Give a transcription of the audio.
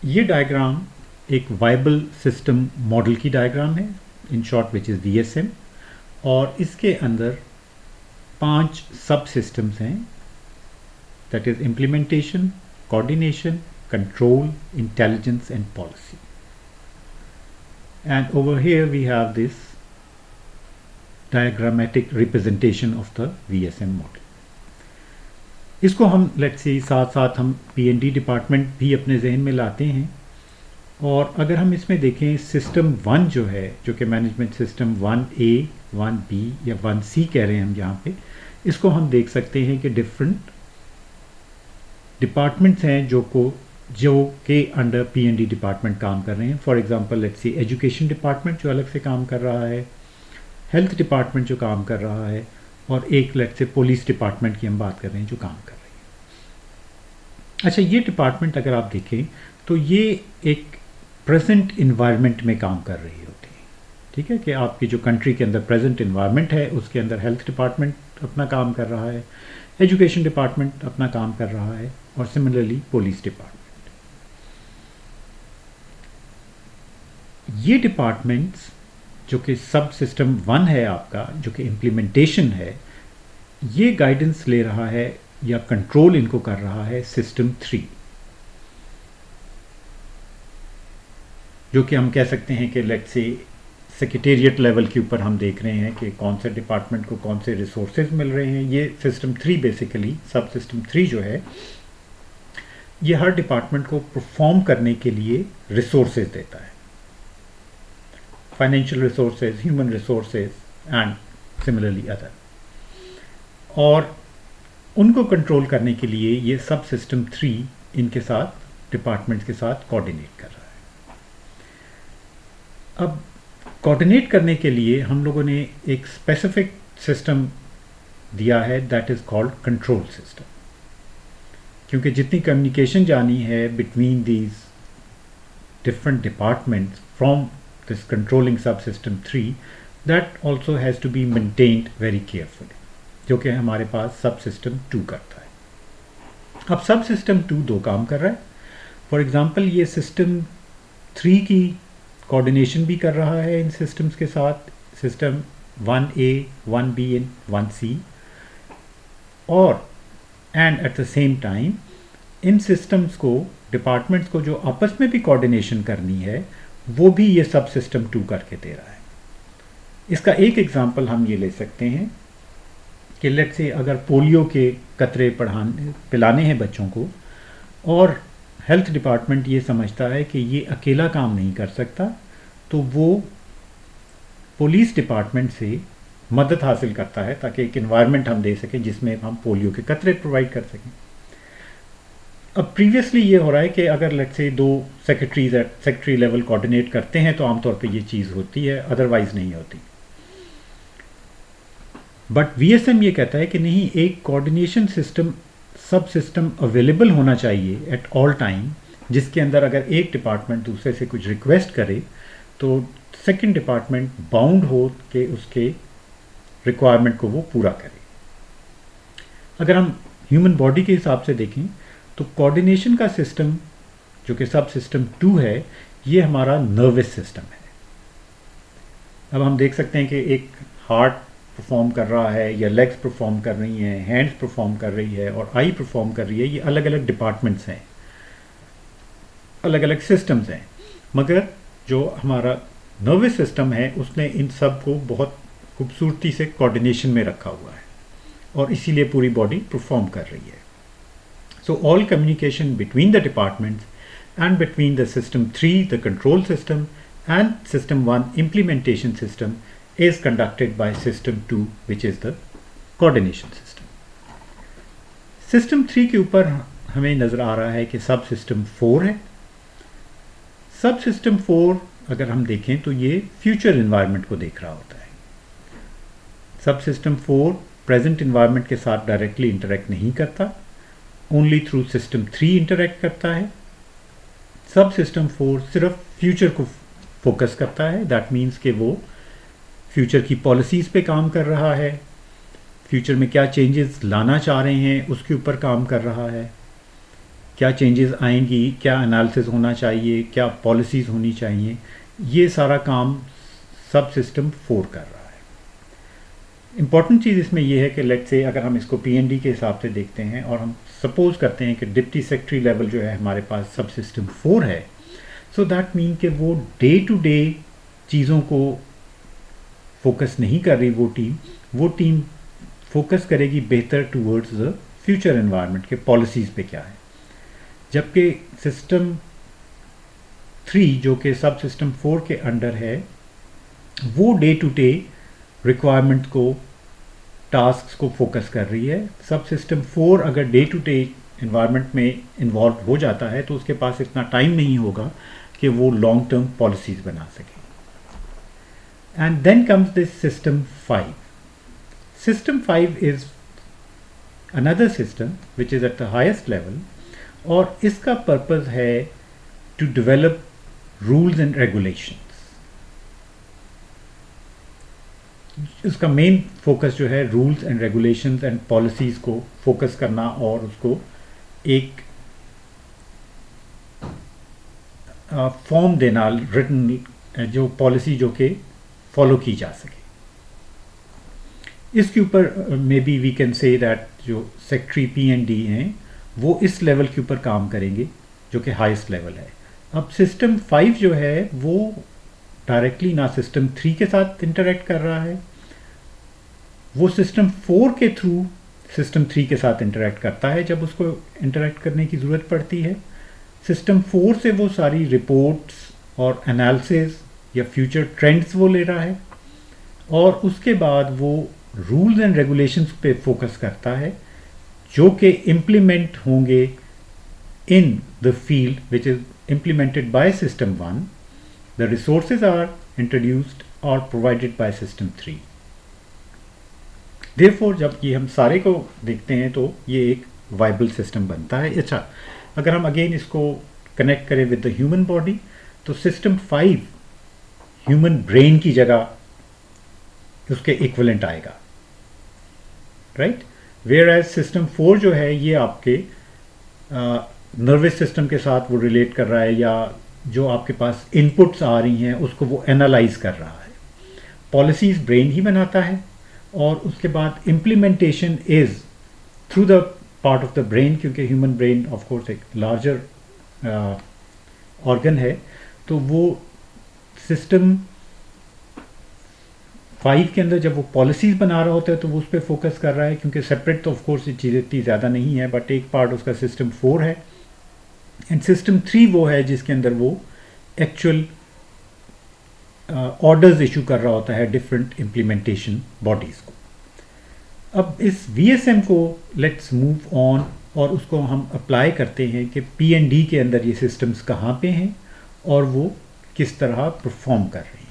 یہ ڈائیگرام ایک viable system model کی ڈائیگرام ہے، in short which is VSM، اور اس کے اندر 5 سب سسٹمز ہیں، that is implementation, coordination, control, intelligence and policy. And over here we have this diagrammatic representation of the VSM model. اس کو ہم لیٹس سی ساتھ ساتھ ہم P&D ڈپارٹمنٹ بھی اپنے ذہن میں لاتے ہیں، اور اگر ہم اس میں دیکھیں سسٹم 1 جو ہے، جو کہ مینجمنٹ سسٹم 1A 1B یا 1C کہہ رہے ہیں ہم یہاں پہ، اس کو ہم دیکھ سکتے ہیں کہ ڈفرینٹ ڈپارٹمنٹس ہیں جو کہ انڈر P&D ڈپارٹمنٹ کام کر رہے ہیں. For example let's see education department جو الگ سے کام کر رہا ہے، ہیلتھ ڈپارٹمنٹ جو کام کر رہا ہے، اور ایک لیٹ سے پولیس ڈپارٹمنٹ کی ہم بات کر رہے ہیں جو کام کر رہی ہے. اچھا، یہ ڈپارٹمنٹ اگر آپ دیکھیں تو یہ ایک پریزنٹ انوائرمنٹ میں کام کر رہی ہوتی ہے. ٹھیک ہے کہ آپ کی جو کنٹری کے اندر پریزنٹ انوائرمنٹ ہے اس کے اندر ہیلتھ ڈپارٹمنٹ اپنا کام کر رہا ہے، ایجوکیشن ڈپارٹمنٹ اپنا کام کر رہا ہے، اور سملرلی پولیس ڈپارٹمنٹ. یہ ڈپارٹمنٹس جو کہ سب سسٹم 1 ہے آپ کا، جو کہ امپلیمنٹیشن ہے، یہ گائیڈنس لے رہا ہے یا کنٹرول ان کو کر رہا ہے سسٹم 3، جو کہ ہم کہہ سکتے ہیں کہ لیٹ سے سیکریٹریٹ لیول کے اوپر ہم دیکھ رہے ہیں کہ کون سے ڈپارٹمنٹ کو کون سے ریسورسز مل رہے ہیں. یہ سسٹم 3 بیسیکلی سب سسٹم 3 جو ہے یہ ہر ڈپارٹمنٹ کو پرفارم کرنے کے لیے ریسورسز دیتا ہے، financial resources, human resources and similarly other, اور ان کو کنٹرول کرنے کے لیے یہ سب سسٹم 3 ان کے ساتھ ڈپارٹمنٹس کے ساتھ کوآرڈینیٹ کر رہا ہے. اب کوآرڈینیٹ کرنے کے لیے ہم لوگوں نے ایک اسپیسیفک سسٹم دیا ہے، that is called control system, کیونکہ جتنی کمیونیکیشن جانی ہے between these different departments from this controlling subsystem 3, that also has to be maintained very carefully، جو کہ ہمارے پاس سب سسٹم 2 کرتا ہے. اب سب سسٹم 2 دو کام کر رہا ہے. فار ایگزامپل یہ سسٹم 3 کی کوآرڈینیشن بھی کر رہا ہے ان سسٹمز کے ساتھ، system 1A 1B and 1C، اور and at the same time ان سسٹمز کو ڈپارٹمنٹس کو جو آپس میں بھی کوآرڈینیشن کرنی ہے وہ بھی یہ سب سسٹم 2 کر کے دے رہا ہے. اس کا ایک ایگزامپل ہم یہ لے سکتے ہیں کہ لیٹ سے اگر پولیو کے قطرے پلانے ہیں بچوں کو، اور ہیلتھ ڈپارٹمنٹ یہ سمجھتا ہے کہ یہ اکیلا کام نہیں کر سکتا، تو وہ پولیس ڈپارٹمنٹ سے مدد حاصل کرتا ہے تاکہ ایک انوائرمنٹ ہم دے سکیں جس میں ہم پولیو کے قطرے پرووائڈ کر سکیں. اب پریویسلی یہ ہو رہا ہے کہ اگر لیٹ سے 2 سیکرٹری لیول کوآرڈینیٹ کرتے ہیں تو عام طور پہ یہ چیز ہوتی ہے، ادروائز نہیں ہوتی. بٹ VSM یہ کہتا ہے کہ نہیں، ایک کوآرڈینیشن سسٹم سب سسٹم اویلیبل ہونا چاہیے ایٹ آل ٹائم، جس کے اندر اگر ایک ڈپارٹمنٹ دوسرے سے کچھ ریکویسٹ کرے تو سیکنڈ ڈپارٹمنٹ باؤنڈ ہو کہ اس کے ریکوائرمنٹ کو وہ پورا کرے. اگر ہم ہیومن باڈی کے حساب سے دیکھیں تو کوآرڈینیشن کا سسٹم جو کہ سب سسٹم 2 ہے، یہ ہمارا نروس سسٹم ہے. اب ہم دیکھ سکتے ہیں کہ ایک ہارٹ پرفارم کر رہا ہے، یا لیگس پرفارم کر رہی ہیں، ہینڈس پرفارم کر رہی ہے، اور آئی پرفارم کر رہی ہے. یہ الگ الگ ڈپارٹمنٹس ہیں، الگ الگ سسٹمز ہیں، مگر جو ہمارا نروس سسٹم ہے اس نے ان سب کو بہت خوبصورتی سے کوآرڈینیشن میں رکھا ہوا ہے، اور اسی لیے پوری باڈی پرفارم کر رہی ہے. So all communication between the departments and between the system 3, the control system, and system 1 implementation system is conducted by system 2, which is the coordination system. System 3 کے اوپر ہمیں نظر آ رہا ہے کہ سب سسٹم 4 ہے. سب سسٹم 4 اگر ہم دیکھیں تو یہ فیوچر انوائرمنٹ کو دیکھ رہا ہوتا ہے. سب سسٹم 4 پریزنٹ انوائرمنٹ کے ساتھ ڈائریکٹلی انٹریکٹ نہیں کرتا، اونلی تھرو سسٹم 3 انٹریکٹ کرتا ہے. سب سسٹم 4 صرف فیوچر کو فوکس کرتا ہے، دیٹ مینس کہ وہ فیوچر کی پالیسیز پہ کام کر رہا ہے، فیوچر میں کیا چینجز لانا چاہ رہے ہیں اس کے اوپر کام کر رہا ہے. کیا چینجز آئیں گی، کیا انالیسز ہونا چاہیے، کیا پالیسیز ہونی چاہیے، یہ سارا کام سب سسٹم 4 کر رہا ہے۔ امپورٹنٹ چیز اس میں یہ ہے کہ لیٹ سے اگر ہم اس کو پی این ڈی کے حساب سے دیکھتے ہیں اور ہم سپوز کرتے ہیں کہ ڈپٹی سیکرٹری لیول جو ہے ہمارے پاس سب سسٹم 4 ہے، سو دیٹ مین کہ وہ ڈے ٹو ڈے چیزوں کو فوکس نہیں کر رہی، وہ ٹیم فوکس کرے گی بہتر ٹورڈز دا فیوچر انوائرمنٹ کے پالیسیز پہ کیا ہے، جبکہ سسٹم 3 جو کہ سب سسٹم 4 کے انڈر ہے وہ ڈے ٹو ڈے ریکوائرمنٹ کو، ٹاسکس کو فوکس کر رہی ہے۔ سب سسٹم 4 اگر ڈے ٹو ڈے انوائرمنٹ میں انوالو ہو جاتا ہے تو اس کے پاس اتنا ٹائم نہیں ہوگا کہ وہ لانگ ٹرم پالیسیز بنا سکے۔ And then comes this system 5۔ System 5 is another system which is at the highest level، اور اس کا پرپز ہے to develop rules and regulations. اس کا مین فوکس جو ہے rules and regulations and policies کو فوکس کرنا اور اس کو ایک فارم دینا، ریٹن جو پالیسی جو کہ فالو کی جا سکے۔ اس کے اوپر maybe we can say that جو سیکٹری پی این ڈی ہیں وہ اس لیول کے اوپر کام کریں گے جو کہ ہائیسٹ لیول ہے۔ اب سسٹم 5 جو ہے وہ ڈائریکٹلی نہ سسٹم 3 کے ساتھ انٹریکٹ کر رہا ہے، وہ سسٹم 4 کے تھرو سسٹم 3 کے ساتھ انٹریکٹ کرتا ہے جب اس کو انٹریکٹ کرنے کی ضرورت پڑتی ہے۔ سسٹم 4 سے وہ ساری رپورٹس اور انالیسز یا فیوچر ٹرینڈز وہ لے رہا ہے، اور اس کے بعد وہ رولز اینڈ ریگولیشنز پہ فوکس کرتا ہے جو کہ امپلیمنٹ ہوں گے ان دا فیلڈ وچ is implemented by system 1. The resources are introduced or provided by system 3. Therefore جب یہ ہم سارے کو دیکھتے ہیں تو یہ ایک وائبل سسٹم بنتا ہے۔ اچھا، اگر ہم اگین اس کو کنیکٹ کریں ود دا ہیومن باڈی تو سسٹم 5 ہیومن برین کی جگہ اس کے ایکولنٹ آئے گا، رائٹ؟ ویئر ایز سسٹم 4 جو ہے یہ آپ کے نروس سسٹم کے ساتھ وہ ریلیٹ کر رہا ہے، یا جو آپ کے پاس ان پٹس آ رہی ہیں اس کو وہ انالائز کر رہا ہے۔ پالیسیز برین ہی بناتا ہے، اور اس کے بعد implementation is through the part of the brain, کیونکہ ہیومن برین آف کورس ایک لارجر آرگن ہے، تو وہ سسٹم 5 کے اندر جب وہ پالیسیز بنا رہا ہوتا ہے تو وہ اس پہ فوکس کر رہا ہے، کیونکہ سپریٹ تو آف کورس یہ چیزیں اتنی زیادہ نہیں ہے، بٹ ایک پارٹ اس کا سسٹم 4 ہے، اینڈ سسٹم 3 وہ ہے جس کے اندر وہ ایکچوئل آرڈرز ایشو کر رہا ہوتا ہے ڈفرینٹ امپلیمنٹیشن باڈیز کو۔ اب اس وی ایس ایم کو لیٹس موو آن اور اس کو ہم اپلائی کرتے ہیں کہ پی این ڈی کے اندر یہ سسٹمز کہاں پہ ہیں اور وہ کس طرح پرفارم کر رہی ہیں۔